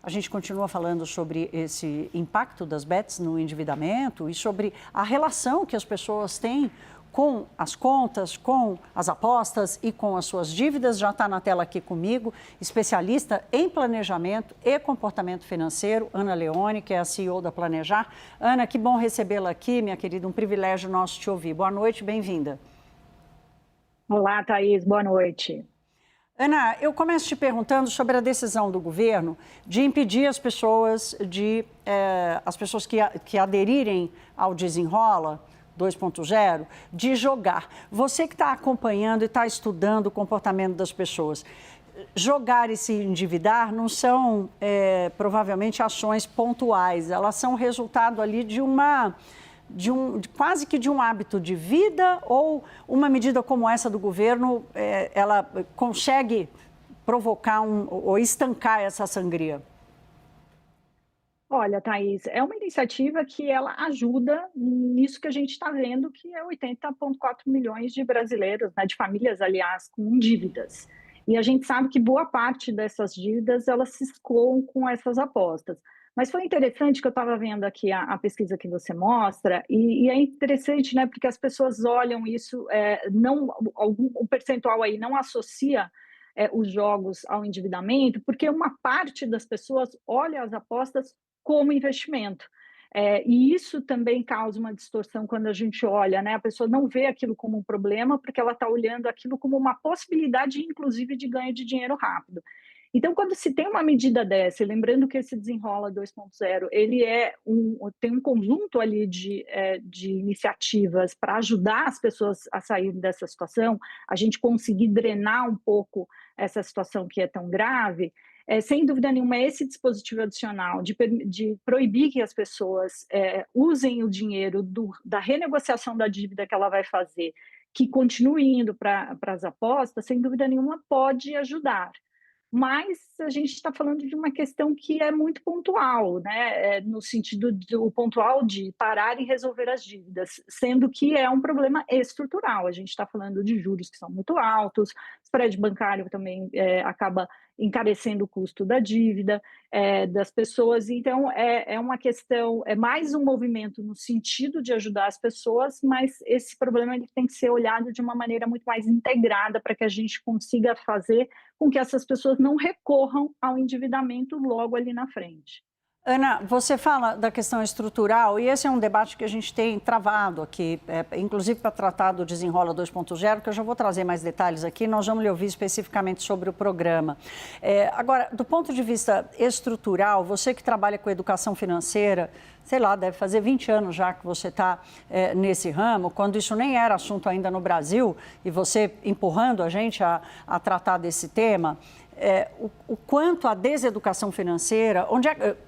A gente continua falando sobre esse impacto das bets no endividamento e sobre a relação que as pessoas têm com as contas, com as apostas e com as suas dívidas. Já está na tela aqui comigo, especialista em planejamento e comportamento financeiro, Ana Leone, que é a CEO da Planejar. Ana, que bom recebê-la aqui, minha querida, um privilégio nosso te ouvir. Boa noite, bem-vinda. Olá, Thaís, boa noite. Ana, eu começo te perguntando sobre a decisão do governo de impedir as pessoas que aderirem ao Desenrola 2.0 de jogar. Você que está acompanhando e está estudando o comportamento das pessoas, jogar e se endividar não são provavelmente ações pontuais, elas são resultado ali de quase que de um hábito de vida, ou uma medida como essa do governo, ela consegue provocar ou estancar essa sangria? Olha, Thaís, é uma iniciativa que ela ajuda nisso que a gente está vendo, que é 80,4 milhões de brasileiros, né, de famílias, aliás, com dívidas. E a gente sabe que boa parte dessas dívidas, elas se escoam com essas apostas. Mas foi interessante que eu estava vendo aqui a pesquisa que você mostra, e é interessante, né, porque as pessoas olham isso, o percentual aí não associa os jogos ao endividamento, porque uma parte das pessoas olha as apostas como investimento. E isso também causa uma distorção quando a gente olha, né? A pessoa não vê aquilo como um problema, porque ela está olhando aquilo como uma possibilidade, inclusive, de ganho de dinheiro rápido. Então, quando se tem uma medida dessa, e lembrando que esse Desenrola 2.0, ele tem um conjunto ali de iniciativas para ajudar as pessoas a saírem dessa situação, a gente conseguir drenar um pouco essa situação que é tão grave, sem dúvida nenhuma, esse dispositivo adicional de proibir que as pessoas usem o dinheiro da renegociação da dívida que ela vai fazer, que continue indo para as apostas, sem dúvida nenhuma, pode ajudar. Mas a gente está falando de uma questão que é muito pontual, né? No sentido do pontual de parar e resolver as dívidas, sendo que é um problema estrutural. A gente está falando de juros que são muito altos, spread bancário também acaba encarecendo o custo da dívida das pessoas. Então, é uma questão, é mais um movimento no sentido de ajudar as pessoas, mas esse problema ele tem que ser olhado de uma maneira muito mais integrada para que a gente consiga fazer com que essas pessoas não recorram ao endividamento logo ali na frente. Ana, você fala da questão estrutural, e esse é um debate que a gente tem travado aqui, inclusive para tratar do Desenrola 2.0, que eu já vou trazer mais detalhes aqui, nós vamos lhe ouvir especificamente sobre o programa. Agora, do ponto de vista estrutural, você que trabalha com educação financeira, sei lá, deve fazer 20 anos já que você está nesse ramo, quando isso nem era assunto ainda no Brasil, e você empurrando a gente a tratar desse tema, o quanto a deseducação financeira,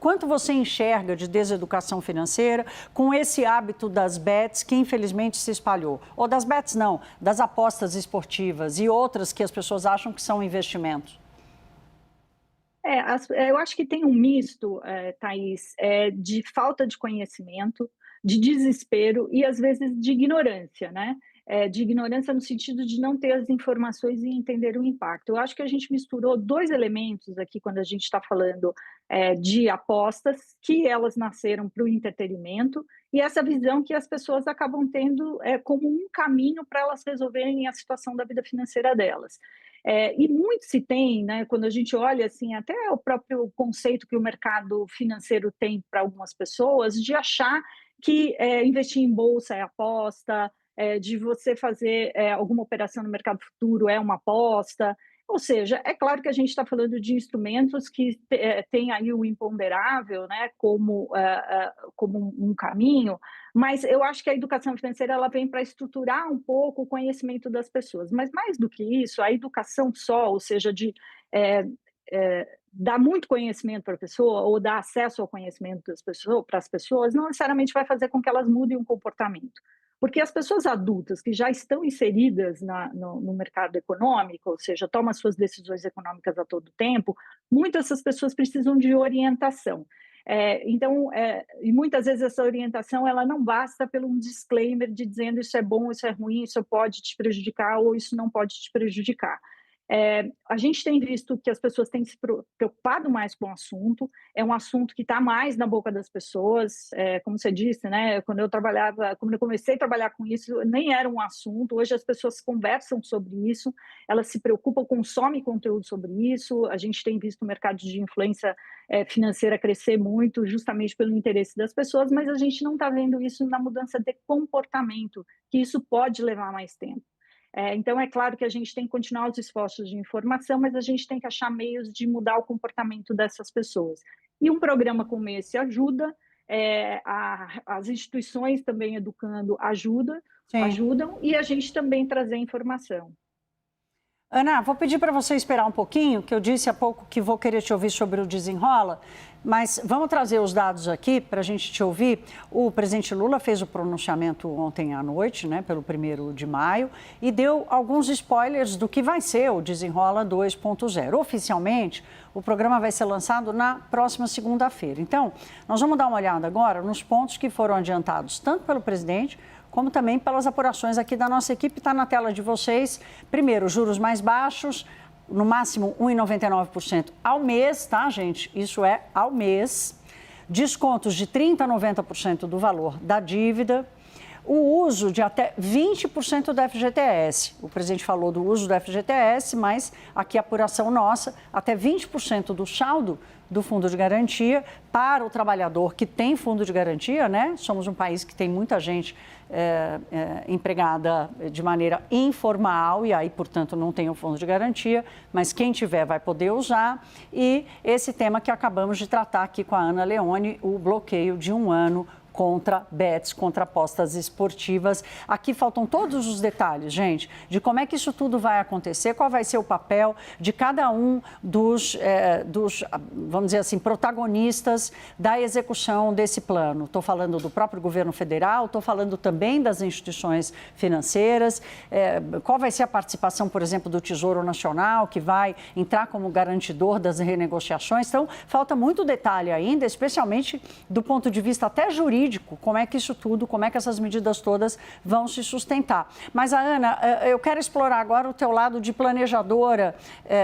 quanto você enxerga de deseducação financeira com esse hábito das bets que infelizmente se espalhou? Ou das bets não, das apostas esportivas e outras que as pessoas acham que são investimentos? Eu acho que tem um misto, Thaís, de falta de conhecimento, de desespero e, às vezes, de ignorância, né? De ignorância no sentido de não ter as informações e entender o impacto. Eu acho que a gente misturou dois elementos aqui quando a gente está falando de apostas, que elas nasceram para o entretenimento, e essa visão que as pessoas acabam tendo como um caminho para elas resolverem a situação da vida financeira delas. E muito se tem, né, quando a gente olha assim, até o próprio conceito que o mercado financeiro tem para algumas pessoas, de achar que investir em bolsa é aposta, de você fazer alguma operação no mercado futuro é uma aposta. Ou seja, é claro que a gente está falando de instrumentos que têm aí o imponderável, né, como um caminho, mas eu acho que a educação financeira ela vem para estruturar um pouco o conhecimento das pessoas. Mas mais do que isso, a educação só, ou seja, de dar muito conhecimento para a pessoa ou dar acesso ao conhecimento para as pessoas, não necessariamente vai fazer com que elas mudem o comportamento. Porque as pessoas adultas que já estão inseridas no mercado econômico, ou seja, tomam as suas decisões econômicas a todo tempo, muitas dessas pessoas precisam de orientação. E muitas vezes essa orientação ela não basta pelo um disclaimer de dizendo isso é bom, isso é ruim, isso pode te prejudicar ou isso não pode te prejudicar. A gente tem visto que as pessoas têm se preocupado mais com o assunto, é um assunto que está mais na boca das pessoas, como você disse, né? Quando eu comecei a trabalhar com isso, nem era um assunto, hoje as pessoas conversam sobre isso, elas se preocupam, consomem conteúdo sobre isso, a gente tem visto o mercado de influência financeira crescer muito, justamente pelo interesse das pessoas, mas a gente não está vendo isso na mudança de comportamento, que isso pode levar mais tempo. Então, é claro que a gente tem que continuar os esforços de informação, mas a gente tem que achar meios de mudar o comportamento dessas pessoas. E um programa como esse ajuda, as instituições também educando Sim. ajudam, e a gente também trazer informação. Ana, vou pedir para você esperar um pouquinho, que eu disse há pouco que vou querer te ouvir sobre o desenrola, mas vamos trazer os dados aqui para a gente te ouvir. O presidente Lula fez o pronunciamento ontem à noite, né, pelo 1º de maio, e deu alguns spoilers do que vai ser o Desenrola 2.0. Oficialmente, o programa vai ser lançado na próxima segunda-feira. Então, nós vamos dar uma olhada agora nos pontos que foram adiantados tanto pelo presidente como também pelas apurações aqui da nossa equipe. Está na tela de vocês. Primeiro, juros mais baixos, no máximo 1,99% ao mês, tá, gente? Isso é ao mês. Descontos de 30% a 90% do valor da dívida. O uso de até 20% do FGTS. O presidente falou do uso do FGTS, mas aqui a apuração nossa, até 20% do saldo do fundo de garantia para o trabalhador que tem fundo de garantia, né? Somos um país que tem muita gente empregada de maneira informal e aí, portanto, não tem o fundo de garantia, mas quem tiver vai poder usar. E esse tema que acabamos de tratar aqui com a Ana Leone, o bloqueio de 1 ano contra bets, contra apostas esportivas. Aqui faltam todos os detalhes, gente, de como é que isso tudo vai acontecer, qual vai ser o papel de cada um dos vamos dizer assim, protagonistas da execução desse plano. Estou falando do próprio governo federal, estou falando também das instituições financeiras, qual vai ser a participação, por exemplo, do Tesouro Nacional, que vai entrar como garantidor das renegociações. Então, falta muito detalhe ainda, especialmente do ponto de vista até jurídico, como é que isso tudo, como é que essas medidas todas vão se sustentar. Mas, Ana, eu quero explorar agora o teu lado de planejadora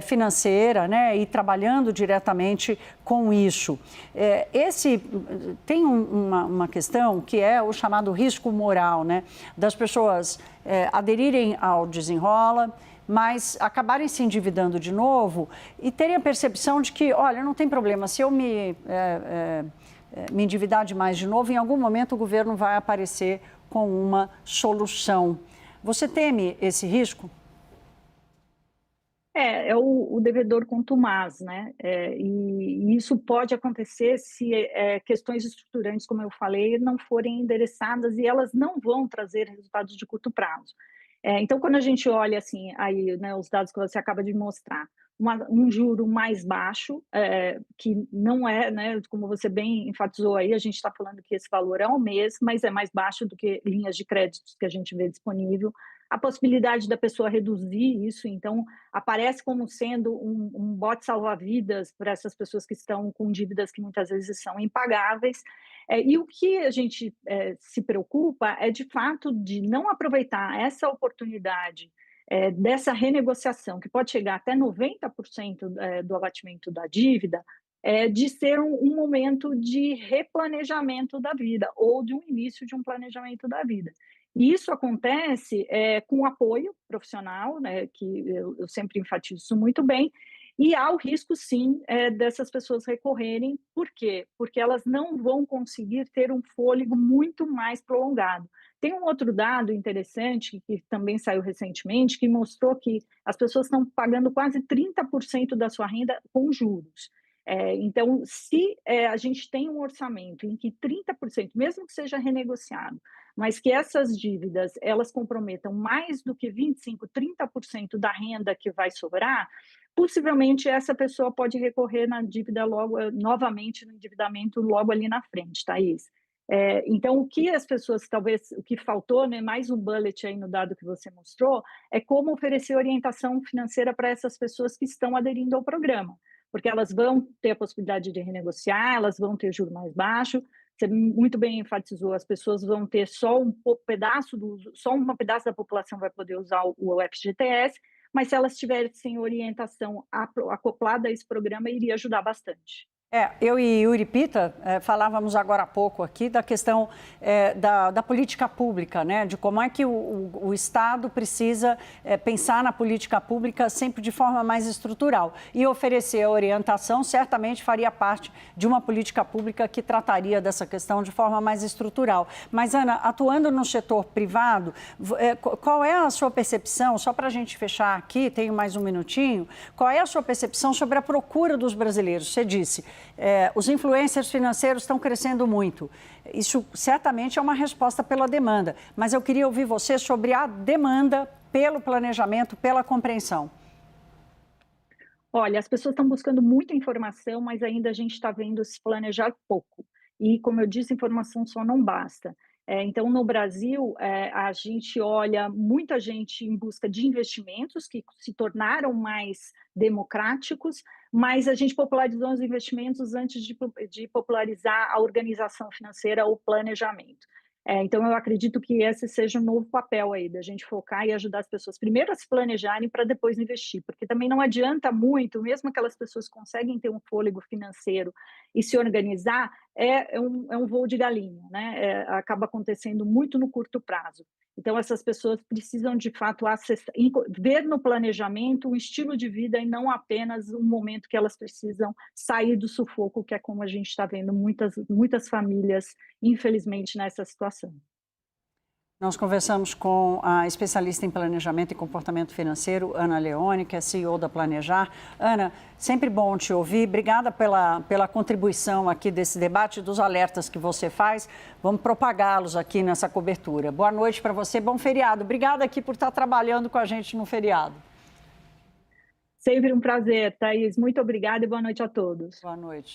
financeira, né, e trabalhando diretamente com isso. Tem uma questão que é o chamado risco moral, né, das pessoas aderirem ao Desenrola, mas acabarem se endividando de novo e terem a percepção de que, olha, não tem problema, se eu me endividar demais de novo, em algum momento o governo vai aparecer com uma solução. Você teme esse risco? É o devedor contumaz, né? E isso pode acontecer se questões estruturantes, como eu falei, não forem endereçadas e elas não vão trazer resultados de curto prazo. Então, quando a gente olha assim, aí, né, os dados que você acaba de mostrar, um juro mais baixo, que não é, né, como você bem enfatizou aí, a gente está falando que esse valor é ao mês, mas é mais baixo do que linhas de créditos que a gente vê disponível. A possibilidade da pessoa reduzir isso, então, aparece como sendo um bote salva-vidas para essas pessoas que estão com dívidas que muitas vezes são impagáveis. E o que a gente se preocupa é, de fato, de não aproveitar essa oportunidade dessa renegociação, que pode chegar até 90% do abatimento da dívida, de ser um momento de replanejamento da vida ou de um início de um planejamento da vida. E isso acontece com apoio profissional, né, que eu sempre enfatizo isso muito bem, e há o risco, sim, dessas pessoas recorrerem. Por quê? Porque elas não vão conseguir ter um fôlego muito mais prolongado. Tem um outro dado interessante, que também saiu recentemente, que mostrou que as pessoas estão pagando quase 30% da sua renda com juros. Então, se a gente tem um orçamento em que 30%, mesmo que seja renegociado, mas que essas dívidas elas comprometam mais do que 25%, 30% da renda que vai sobrar, possivelmente essa pessoa pode recorrer na dívida novamente no endividamento logo ali na frente, Thaís. Então, o que as pessoas, talvez, o que faltou, né, mais um bullet aí no dado que você mostrou, é como oferecer orientação financeira para essas pessoas que estão aderindo ao programa, porque elas vão ter a possibilidade de renegociar, elas vão ter juro mais baixo. Você muito bem enfatizou, as pessoas vão ter só um pedaço, só um pedaço da população vai poder usar o FGTS, mas se elas tivessem orientação acoplada a esse programa, iria ajudar bastante. Eu e Yuri Pita falávamos agora há pouco aqui da questão da política pública, né? De como é que o Estado precisa pensar na política pública sempre de forma mais estrutural. E oferecer a orientação certamente faria parte de uma política pública que trataria dessa questão de forma mais estrutural. Mas, Ana, atuando no setor privado, qual é a sua percepção, só para a gente fechar aqui, tenho mais um minutinho, qual é a sua percepção sobre a procura dos brasileiros? Você disse... os influencers financeiros estão crescendo muito. Isso certamente é uma resposta pela demanda, mas eu queria ouvir você sobre a demanda pelo planejamento, pela compreensão. Olha, as pessoas estão buscando muita informação, mas ainda a gente está vendo se planejar pouco. E, como eu disse, informação só não basta. Então, no Brasil, a gente olha muita gente em busca de investimentos que se tornaram mais democráticos, mas a gente popularizou os investimentos antes de popularizar a organização financeira, o planejamento. Então, eu acredito que esse seja um novo papel aí, da gente focar e ajudar as pessoas primeiro a se planejarem para depois investir, porque também não adianta muito, mesmo aquelas pessoas que conseguem ter um fôlego financeiro e se organizar, é um voo de galinha, né? Acaba acontecendo muito no curto prazo. Então, essas pessoas precisam, de fato, ver no planejamento um estilo de vida e não apenas um momento que elas precisam sair do sufoco, que é como a gente está vendo muitas famílias, infelizmente, nessa situação. Nós conversamos com a especialista em planejamento e comportamento financeiro, Ana Leone, que é CEO da Planejar. Ana, sempre bom te ouvir. Obrigada pela contribuição aqui desse debate, dos alertas que você faz. Vamos propagá-los aqui nessa cobertura. Boa noite para você, bom feriado. Obrigada aqui por estar trabalhando com a gente no feriado. Sempre um prazer, Thaís. Muito obrigada e boa noite a todos. Boa noite.